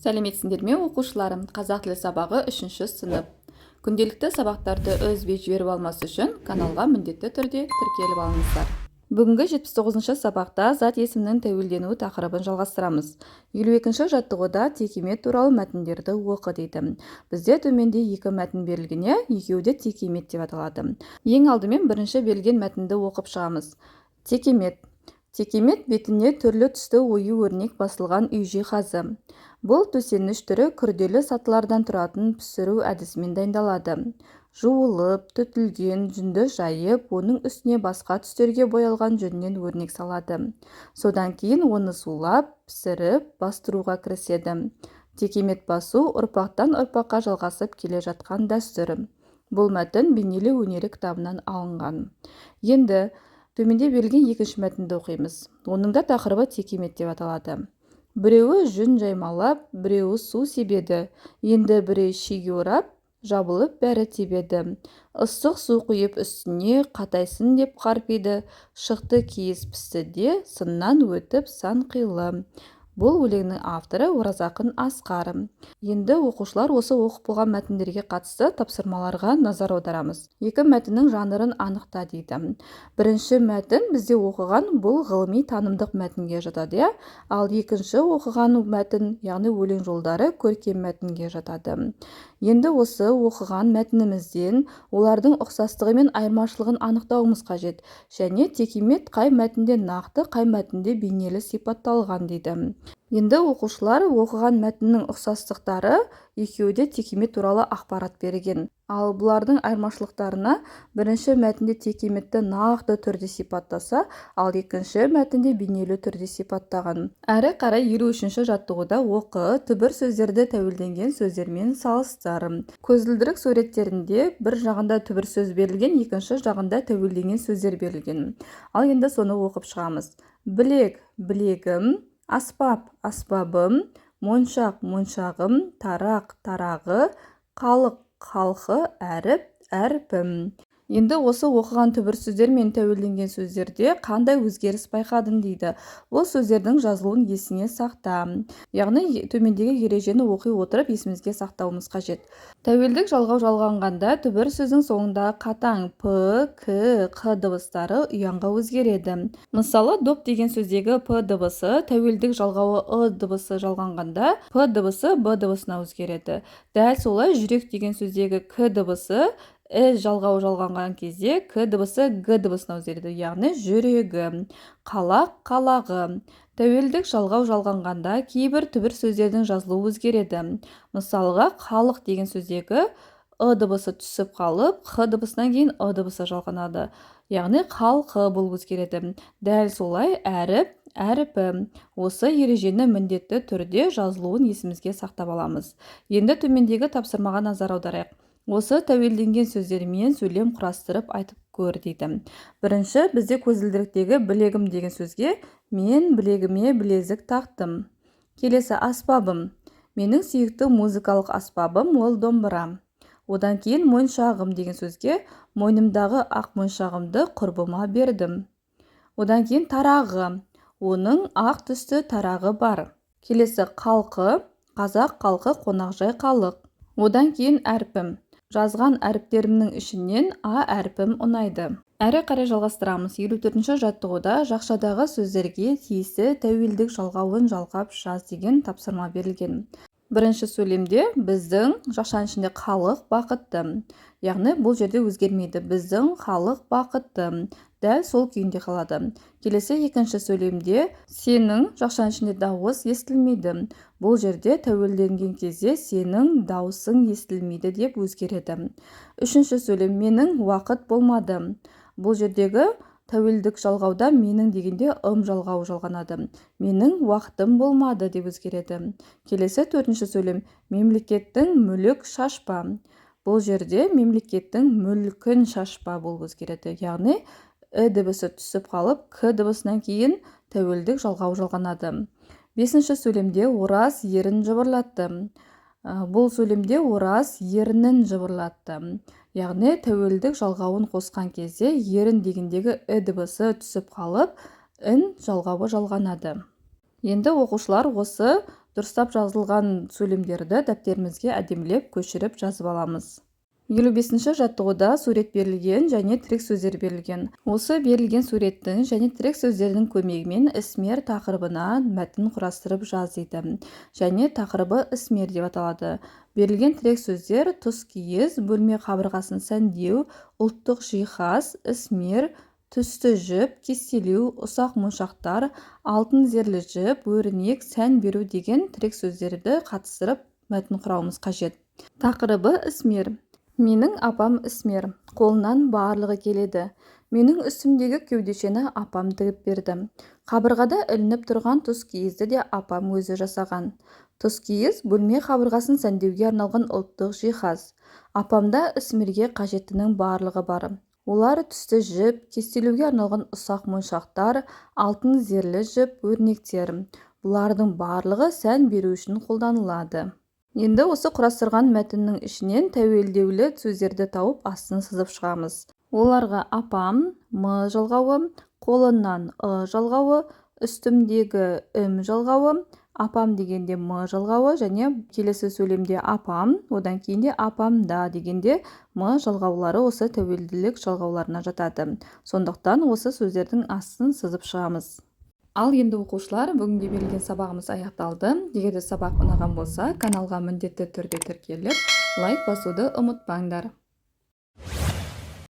Сәлеметсіңдер ме оқушыларым? Қазақ тілі сабағы 3-ші сынып. Күнделікті сабақтарды үзбей жіберіп алмас үшін каналға міндетті түрде тіркеліп алыңыздар. Бүгінгі 79-ші сабақта зат есімнің тәуелденуі тақырыбын жалғастырамыз. 52-ші жаттығуда текемет туралы мәтіндерді оқы дейді. Бізде төменде екі мәтін берілген, екеуі де текемет деп аталады. Ең алдымен бірінші берілген мәтінді оқып шығамыз. Текемет. Текемет бетіне түрлі түсті ою-өрнек басылған үй жиһазы. Бұл төсеніш түрі күрделі сатылардан тұратын пісіру әдісімен дайындалады. Жуылып, түтілген жүнді жайып, оның үстіне басқа түстерге боялған жүннен өрнек салады. Содан кейін оны сулап, пісіріп, бастыруға кіріседі. Текемет басу ұрпақтан ұрпаққа жалғасып келе жатқан дәстүр. Бұл мәтін бейнелеу өнері кітабынан алынған. Енді төменде берілген екінші мәтінді оқимыз. Оның да тақырыбы текемет деп аталады. Біреуі жүн жаймалап, біреуі су себеді. Енді бірі шиге орап, жабылып бәрі тебеді. Ыстық су құйып үстіне, қатайсын деп қарпиды. Шықты киіз пісті де, сыннан өтіп сан қилы. Бұл өлеңнің авторы Оразақын Асқар. Енді оқушылар осы оқып болған мәтіндерге қатысты тапсырмаларға назар аударамыз. Екі мәтіннің жанрын анықта дейді. Бірінші мәтін бізде оқыған бұл ғылыми танымдық мәтінге жатады, ал екінші оқыған мәтін, яғни өлең жолдары көркем мәтінге жатады. Енді осы оқыған мәтінімізден олардың ұқсастығы мен айырмашылығын анықтауымыз қажет, және текемет қай мәтінде нақты, қай мәтінде бейнелі сипатталған дейді. Енді оқушылар оқыған мәтіннің ұқсастықтары екеуі де текемет туралы ақпарат берген. Ал бұлардың айырмашылықтарына бірінші мәтінде текеметті нақты түрде сипаттаса, ал екінші мәтінде бейнелі түрде сипаттаған. Әрі қарай 53-ші жаттығуда оқы, түбір сөздерді тәуелденген сөздермен салыстыр. Көзілдірік суреттерінде бір жағында түбір сөз берілген, екінші жағында тәуелденген сөздер берілген. Ал енді соны оқып шығамыз. Білек, білегім, аспап, аспабым, моншақ, моншағым, тарақ, тарағы, қалық, қалқы, әріп, әрпім. Енді осы оқыған түбір сөздер мен тәуелденген сөздерде қандай өзгеріс байқадың дейді. Бұл сөздердің жазылуын есіңе сақта. Яғни төмендегі ережені оқи отырып есімізге сақтауымыз қажет. Тәуелдік жалғау жалғанғанда түбір сөздің соңындағы қатаң п, к, қ дыбыстары ұянға өзгереді. Мысалы, доп деген сөздегі п дыбысы тәуелдік жалғауы ы дыбысы жалғанғанда п дыбысы б дыбысына өзгереді. Дәл солай жүрек деген сөздегі к дыбысы жалғауы жалғанған кезде к дыбысы г дыбысына өзгереді, яғни жүрегі. Қалақ, қалағы. Тәуелдік жалғау жалғанғанда кейбір түбір сөздердің жазылуы өзгереді. Мысалға, халық деген сөздегі ы дыбысы түсіп қалып, х дыбысынан кейін ы дыбысы жалғанады, яғни қалқы болып өзгереді. Дәл солай әріп, әріпі. Осы ережені міндетті түрде жазылуын есімізге сақтап аламыз. Енді төмендегі тапсырмаға назар аударайық. Осы тәуелденген сөздермен сөйлем құрастырып айтып көр дейді. Бірінші, бізде көзілдіріктегі білегім деген сөзге мен білегіме білезік тақтым. Келесі, аспабым. Менің сүйікті музыкалық аспабым ол домбыра. Одан кейін моншағым деген сөзге мойнымдағы ақ моншағымды құрбыма бердім. Одан кейін тарағы. Оның ақ түсті тарағы бар. Келесі, қалқы. Қазақ қалқы қонақжай халық. Одан кейін әрпім. Жазған әріптерімнің ішінен а әрпім ұнайды. Әрі қарай жалғастырамыз. 54-ші жаттығуда жақшадағы сөздерге тиісті тәуелдік жалғауын жалғап жаз деген тапсырма берілген. Бірінші сөйлемде біздің жақшаның ішінде халық бақытты. Яғни бұл жерде өзгермейді. Біздің халық бақытты. Дәл сол күйінде қалады. Келесі екінші сөйлемде сенің жақшаның ішінде дауыс естілмейді. Бұл жерде тәуелденген кезде сенің дауысың естілмейді деп өзгереді. Үшінші сөйлем менің уақыт болмады. Бұл жердегі тәуелдік жалғауда менің дегенде жалғауы жалғанады. Менің уақытым болмады деп өзгереді. Келесі төртінші сөйлем мемлекеттің мүлік шашпа. Бұл жерде мемлекеттің мүлкін шашпа болып өзгереді. Яғни дыбысы түсіп қалып, к дыбысынан кейін тәуелдік жалғауы жалғанады. Бесінші сөйлемде ораз ерін жыбырлатты. Бұл сөйлемде ораз ерінін жыбырлатты. Яғни тәуелдік жалғауын қосқан кезде ерін дегендегі дыбысы түсіп қалып, ін жалғауы жалғанады. Енді оқушылар осы дұрыстап жазылған сөйлемдерді дәптерімізге әдемілеп көшіріп жазып аламыз. 55-ші жаттығуда сурет берілген және тірек сөздер берілген. Осы берілген суреттің және тірек сөздердің көмегімен ісмер тақырыбына мәтін құрастырып жазды. Және тақырыбы ісмер деп аталады. Берілген тірек сөздер тұскиіз, бөлме қабырғасын сәндеу, ұлттық жиһаз, ісмер, түсті жіп, кестелеу, ұсақ моншақтар, алтын зерлі жіп, өрнек, сән беру деген тірек сөздерді қатыстырып мәтін құрауымыз қажет. Тақырыбы ісмер. Менің апам ісмер, қолынан барлығы келеді. Менің үстімдегі кеудешені апам тігіп берді. Қабырғада ілініп тұрған тұскиізді де апам өзі жасаған. Тұскиіз бөлме қабырғасын сәндеуге арналған ұлттық жиһаз. Апамда ісмерге қажеттінің барлығы бар. Олар түсті жіп, кестелеуге арналған ұсақ моншақтар, алтын зерлі жіп, өрнектер. Бұлардың барлығы сән беру үшін қолданылады. Енді осы құрастырған мәтіннің ішінен тәуелдеулі сөздерді тауып астын сызып шығамыз. Оларға апам, м жалғауы, қолынан жалғауы, үстімдегі ім жалғауы, апам дегенде м жалғауы және келесі сөйлемде апам, одан кейінде апамда дегенде м жалғаулары осы тәуелділік жалғауларына жатады. Сондықтан осы сөздердің астын сызып шығамыз. Ал енді оқушылар, бүгінге берілген сабағымыз аяқталды. Егер де сабақ ұнаған болса, каналға міндетті түрде тіркеліп, лайк басуды ұмытпаңдар.